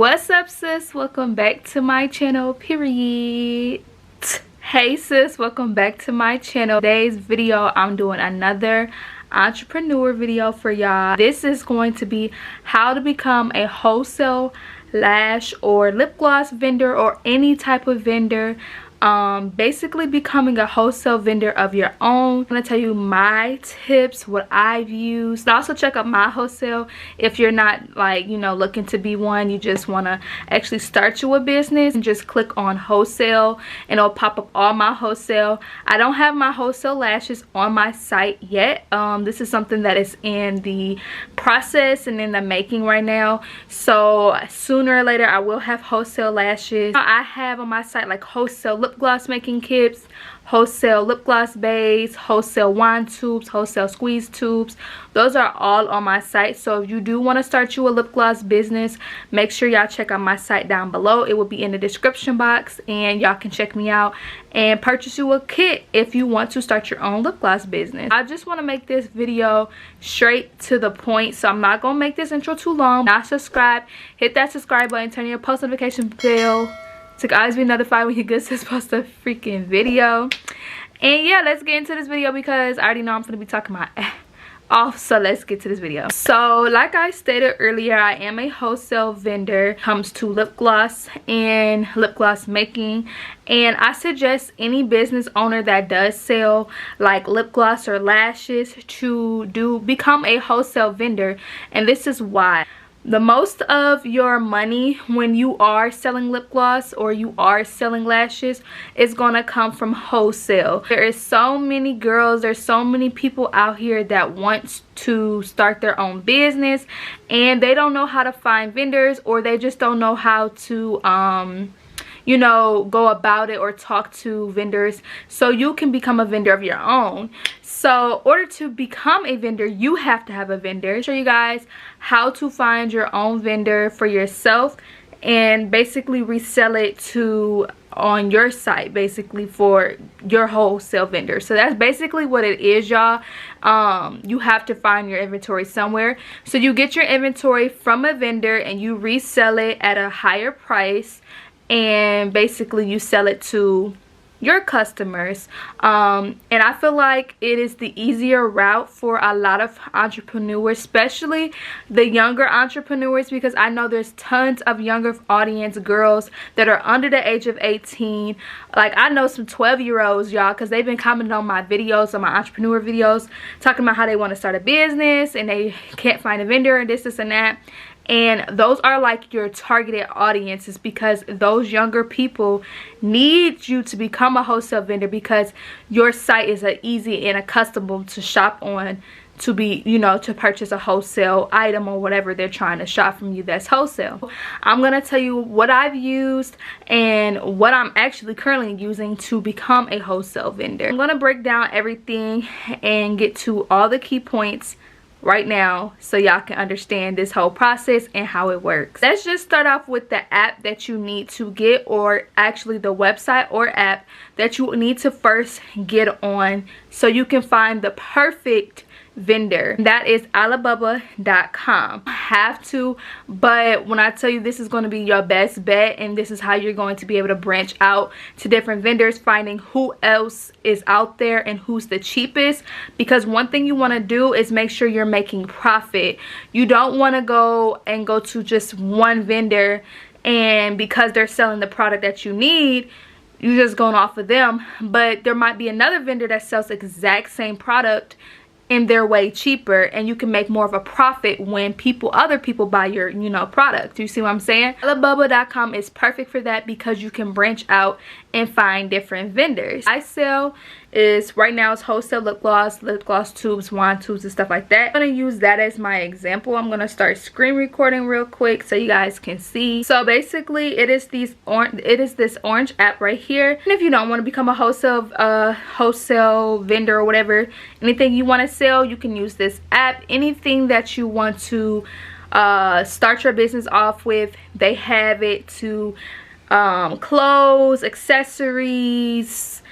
What's up, sis? Welcome back to my channel, period. Hey sis, welcome back to my channel. Today's video, I'm doing another entrepreneur video for y'all. This is going to be how to become a wholesale lash or lip gloss vendor or any type of vendor. Basically becoming a wholesale vendor of your own. I'm gonna tell you my tips, what I've used. Also check out my wholesale if you're not like, you know, looking to be one. You just want to actually start you a business, and just click on wholesale and it'll pop up all my wholesale. I don't have my wholesale lashes on my site yet. This is something that is in the process and in the making right now, so sooner or later I will have wholesale lashes. I have on my site like wholesale lip gloss making kits, wholesale lip gloss bays, wholesale wand tubes, wholesale squeeze tubes. Those are all on my site. So if you do want to start you a lip gloss business, make sure y'all check out my site down below. It will be in the description box, and y'all can check me out and purchase you a kit if you want to start your own lip gloss business. I just want to make this video straight to the point, so I'm not gonna make this intro too long. Not subscribe, hit that subscribe button, turn your post notification bell to always be notified when your good sis post a freaking video. And yeah, let's get into this video because I already know I'm gonna be talking my off, so let's get to this video. So like I stated earlier, I am a wholesale vendor comes to lip gloss and lip gloss making, and I suggest any business owner that does sell like lip gloss or lashes to become a wholesale vendor. And this is why. The most of your money when you are selling lip gloss or you are selling lashes is going to come from wholesale. There is so many girls, there's so many people out here that want to start their own business and they don't know how to find vendors, or they just don't know how to you know, go about it or talk to vendors. So you can become a vendor of your own. So in order to become a vendor, you have to have a vendor. I'll show you guys how to find your own vendor for yourself and basically resell it on your site, basically for your wholesale vendor. So that's basically what it is, y'all. You have to find your inventory somewhere. So you get your inventory from a vendor and you resell it at a higher price, and basically you sell it to your customers. And I feel like it is the easier route for a lot of entrepreneurs, especially the younger entrepreneurs, because I know there's tons of younger audience girls that are under the age of 18. Like I know some 12-year-olds, y'all, because they've been commenting on my videos, on my entrepreneur videos, talking about how they want to start a business and they can't find a vendor and this and that. And those are like your targeted audiences, because those younger people need you to become a wholesale vendor because your site is easy and accessible to shop on, to be, you know, to purchase a wholesale item or whatever they're trying to shop from you that's wholesale. I'm gonna tell you what I've used and what I'm actually currently using to become a wholesale vendor. I'm gonna break down everything and get to all the key points right now so y'all can understand this whole process and how it works. Let's just start off with the app that you need to get, or actually the website or app that you need to first get on so you can find the perfect vendor. That is Alibaba.com. Have to, but when I tell you this is going to be your best bet, and this is how you're going to be able to branch out to different vendors, finding who else is out there and who's the cheapest. Because one thing you want to do is make sure you're making profit. You don't want to go to just one vendor, and because they're selling the product that you need, you're just going off of them. But there might be another vendor that sells the exact same product and they're way cheaper, and you can make more of a profit when other people buy your, you know, product. You see what I'm saying? Alibaba.com is perfect for that because you can branch out and find different vendors. I sell is right now is wholesale lip gloss tubes, wand tubes, and stuff like that. I'm gonna use that as my example. I'm gonna start screen recording real quick so you guys can see. So basically it is this orange app right here. And if you don't want to become a wholesale vendor or whatever, anything you want to sell, you can use this app. Anything that you want to start your business off with, they have it to clothes, accessories,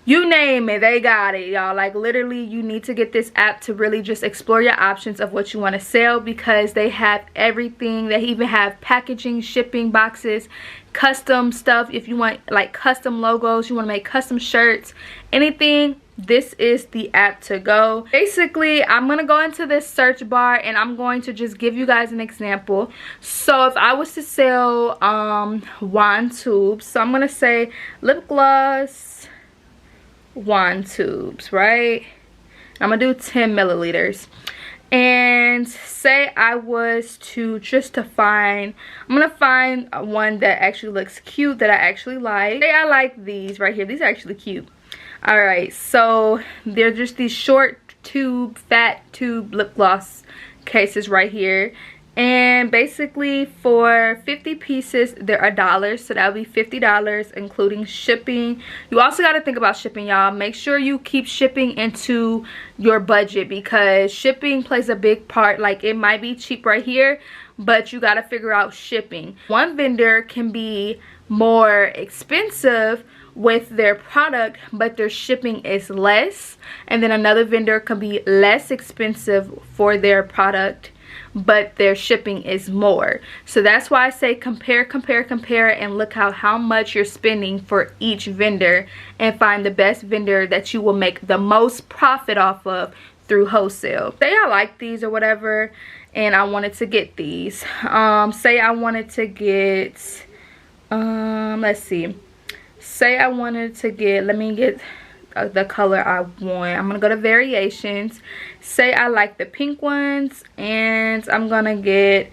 you name it, they got it, y'all. Like literally, you need to get this app to really just explore your options of what you want to sell, because they have everything. They even have packaging, shipping, boxes, custom stuff. If you want like custom logos, you want to make custom shirts, anything, this is the app to go. Basically, I'm gonna go into this search bar and I'm going to just give you guys an example. So if I was to sell wand tubes, so I'm gonna say lip gloss wand tubes, right? I'm gonna do 10 milliliters. And say I was to find, I'm gonna find one that actually looks cute, that I actually like. Say I like these right here. These are actually cute. All right, so they're just these short tube, fat tube lip gloss cases right here. And basically for 50 pieces, they're $1, so that would be $50 including shipping. You also got to think about shipping, y'all. Make sure you keep shipping into your budget, because shipping plays a big part. Like it might be cheap right here, but you got to figure out shipping. One vendor can be more expensive with their product, but their shipping is less, and then another vendor can be less expensive for their product, but their shipping is more. So that's why I say compare, and look how much you're spending for each vendor, and find the best vendor that you will make the most profit off of through wholesale. Say I like these or whatever, and I wanted to get these. Say I wanted to get let's see, say I wanted to get, let me get the color I want. I'm gonna go to variations. Say I like the pink ones, and I'm gonna get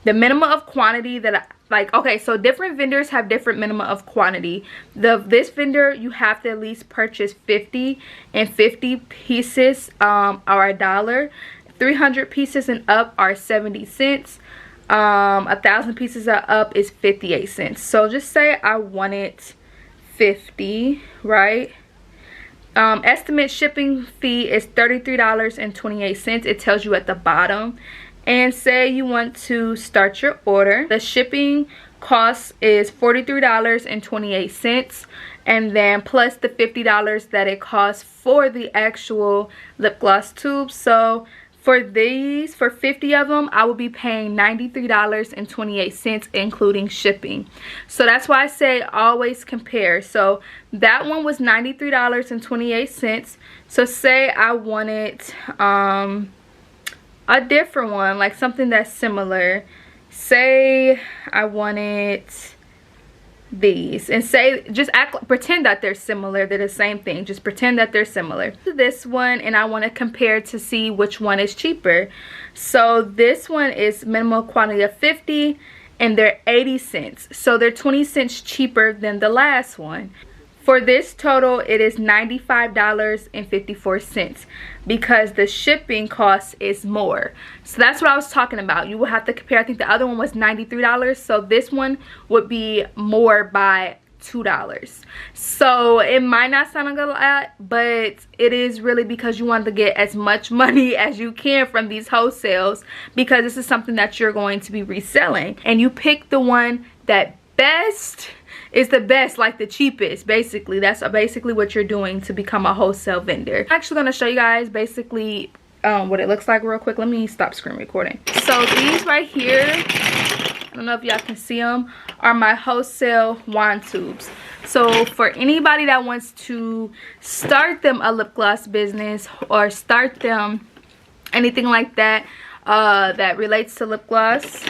the minimum of quantity that I like. Okay, so different vendors have different minimum of quantity. This vendor, you have to at least purchase 50, and 50 pieces are $1. 300 pieces and up are 70 cents. 1,000 pieces are up is 58 cents. So just say I wanted 50, right? Estimate shipping fee is $33.28. It tells you at the bottom. And say you want to start your order. The shipping cost is $43.28, and then plus the $50 that it costs for the actual lip gloss tube. So for these, for 50 of them, I will be paying $93.28 including shipping. So that's why I say always compare. So that one was $93.28. So say I wanted a different one, like something that's similar. Say I wanted these, and say just pretend that they're similar, they're the same thing, just pretend that they're similar to this one, and I want to compare to see which one is cheaper. So this one is minimum quantity of 50, and they're 80 cents, so they're 20 cents cheaper than the last one. For this total, it is $95.54 because the shipping cost is more. So that's what I was talking about. You will have to compare. I think the other one was $93, so this one would be more by $2. So it might not sound like a lot, but it is really because you want to get as much money as you can from these wholesales, because this is something that you're going to be reselling, and you pick the one that best is the best, like the cheapest. Basically, that's basically what you're doing to become a wholesale vendor. I'm actually going to show you guys basically what it looks like real quick. Let me stop screen recording. So these right here, I don't know if y'all can see them, are my wholesale wand tubes. So for anybody that wants to start them a lip gloss business, or start them anything like that that relates to lip gloss,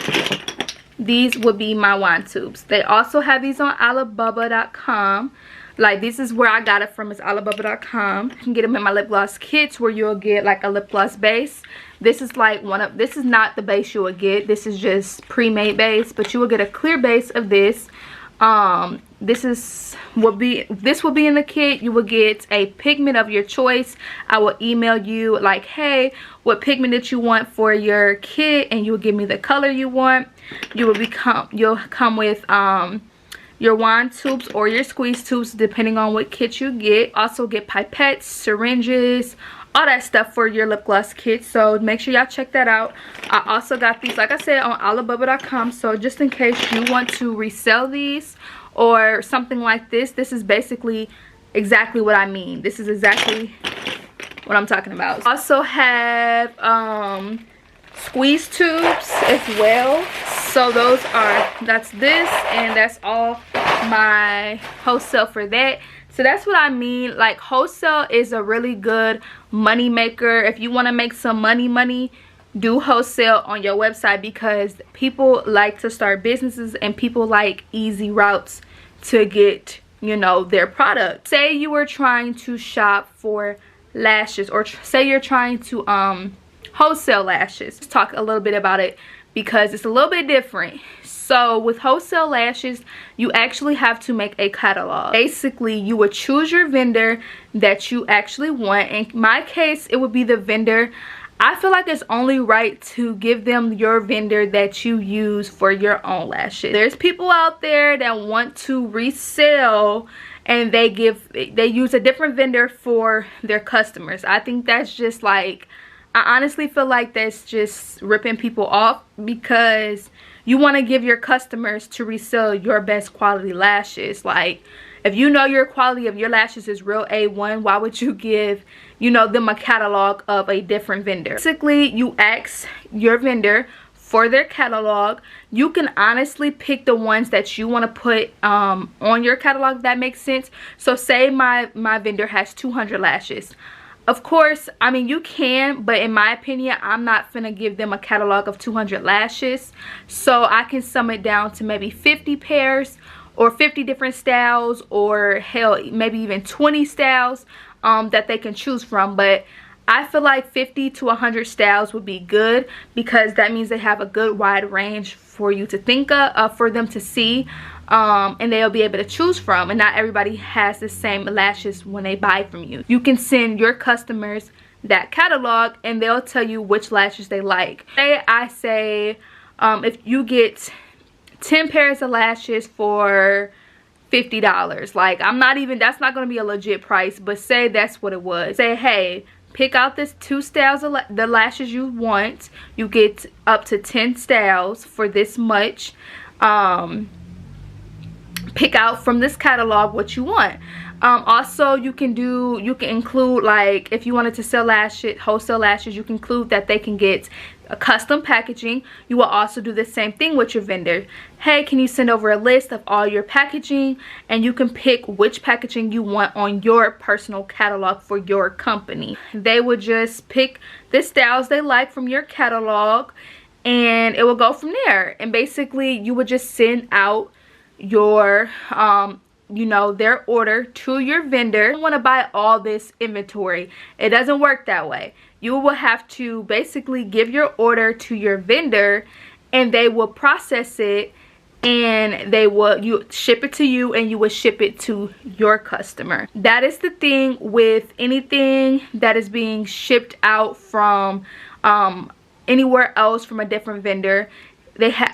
these would be my wand tubes. They also have these on Alibaba.com. Like, this is where I got it from, is Alibaba.com. You can get them in my lip gloss kits, where you'll get like a lip gloss base. This is like this is not the base you will get. This is just pre-made base, but you will get a clear base of this. This will be in the kit. You will get a pigment of your choice. I will email you like, hey, what pigment that you want for your kit, and you will give me the color you want. You'll come with your wand tubes or your squeeze tubes, depending on what kit you get. Also get pipettes, syringes, all that stuff for your lip gloss kit. So make sure y'all check that out. I also got these, like I said, on Alibaba.com. So just in case you want to resell these or something like this, this is basically exactly what I mean. This is exactly what I'm talking about. Also have squeeze tubes as well. So those are, that's this, and that's all my wholesale for that. So that's what I mean. Like, wholesale is a really good money maker. If you want to make some money, do wholesale on your website, because people like to start businesses and people like easy routes to get, you know, their product. Say you were trying to shop for lashes, or say you're trying to wholesale lashes. Let's talk a little bit about it, because it's a little bit different. So with wholesale lashes, you actually have to make a catalog. Basically, you would choose your vendor that you actually want. In my case, it would be the vendor. I feel like it's only right to give them your vendor that you use for your own lashes. There's people out there that want to resell and they use a different vendor for their customers. I think that's just like, I honestly feel like that's just ripping people off, because you want to give your customers to resell your best quality lashes. Like, if you know your quality of your lashes is real A1, why would you give, you know, them a catalog of a different vendor? Basically, you ask your vendor for their catalog. You can honestly pick the ones that you want to put on your catalog, if that makes sense. So say my vendor has 200 lashes. Of course, I mean, you can, but in my opinion, I'm not finna give them a catalog of 200 lashes. So I can sum it down to maybe 50 pairs or 50 different styles, or hell, maybe even 20 styles that they can choose from. But I feel like 50 to 100 styles would be good, because that means they have a good wide range for you to think of, for them to see. And they'll be able to choose from, and not everybody has the same lashes when they buy from you. You can send your customers that catalog and they'll tell you which lashes they like. I say if you get 10 pairs of lashes for $50, like, I'm not even, that's not going to be a legit price, but say that's what it was. Say, hey, pick out this 2 styles of the lashes you want. You get up to 10 styles for this much. Pick out from this catalog what you want. Also, you can include, like, if you wanted to sell lashes, wholesale lashes, you can include that they can get a custom packaging. You will also do the same thing with your vendor. Hey, can you send over a list of all your packaging, and you can pick which packaging you want on your personal catalog for your company. They will just pick the styles they like from your catalog, and it will go from there. And basically, you would just send out your you know, their order to your vendor. You don't want to buy all this inventory. It doesn't work that way. You will have to basically give your order to your vendor, and they will process it, and you ship it to you, and you will ship it to your customer. That is the thing with anything that is being shipped out from anywhere else from a different vendor.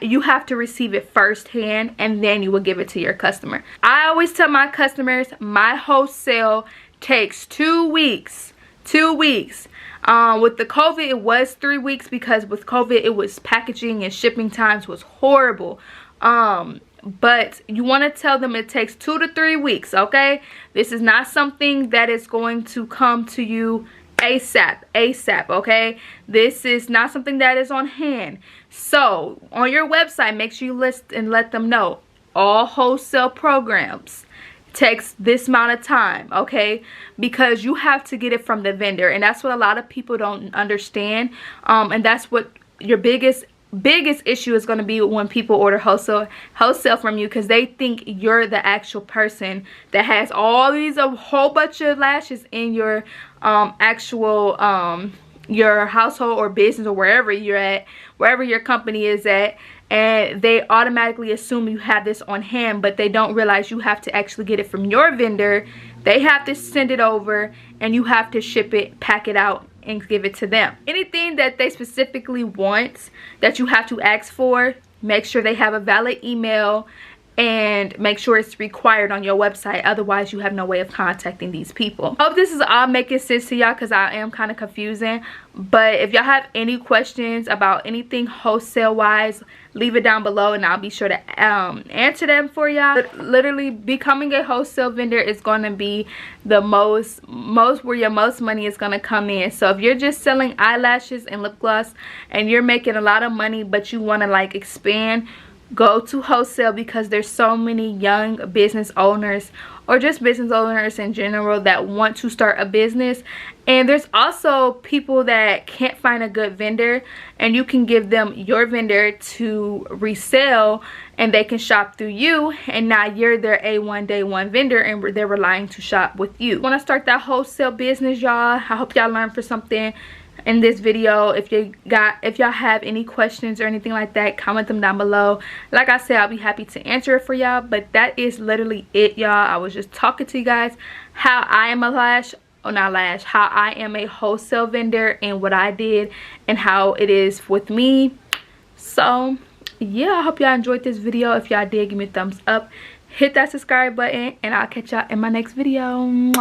You have to receive it firsthand, and then you will give it to your customer. I always tell my customers my wholesale takes 2 weeks. 2 weeks. With the COVID, it was 3 weeks, because with COVID, it was packaging and shipping times was horrible. But you want to tell them it takes 2 to 3 weeks, okay? This is not something that is going to come to you ASAP, okay? This is not something that is on hand. So on your website, make sure you list and let them know all wholesale programs takes this amount of time, okay? Because you have to get it from the vendor, and that's what a lot of people don't understand. And that's what your biggest issue is going to be when people order wholesale from you, because they think you're the actual person that has all these, a whole bunch of lashes in your actual your household or business, or wherever you're at, wherever your company is at, and they automatically assume you have this on hand, but they don't realize you have to actually get it from your vendor. They have to send it over, and you have to ship it, pack it out, and give it to them. Anything that they specifically want that you have to ask for, make sure they have a valid email, and make sure it's required on your website. Otherwise you have no way of contacting these people. I hope this is all making sense to y'all, because I am kind of confusing. But if y'all have any questions about anything wholesale wise, leave it down below and I'll be sure to answer them for y'all. Literally, becoming a wholesale vendor is going to be the most where your most money is going to come in. So if you're just selling eyelashes and lip gloss and you're making a lot of money but you want to like expand, go to wholesale, because there's so many young business owners or just business owners in general that want to start a business. And there's also people that can't find a good vendor, and you can give them your vendor to resell and they can shop through you, and now you're their A1 day one vendor and they're relying to shop with you. Want to start that wholesale business, y'all? I hope y'all learned for something in this video. If y'all have any questions or anything like that, comment them down below. Like I said, I'll be happy to answer it for y'all. But that is literally it, y'all. I was just talking to you guys how I am how I am a wholesale vendor and what I did and how it is with me. So yeah, I hope y'all enjoyed this video. If y'all did, give me a thumbs up, hit that subscribe button, and I'll catch y'all in my next video. Mwah.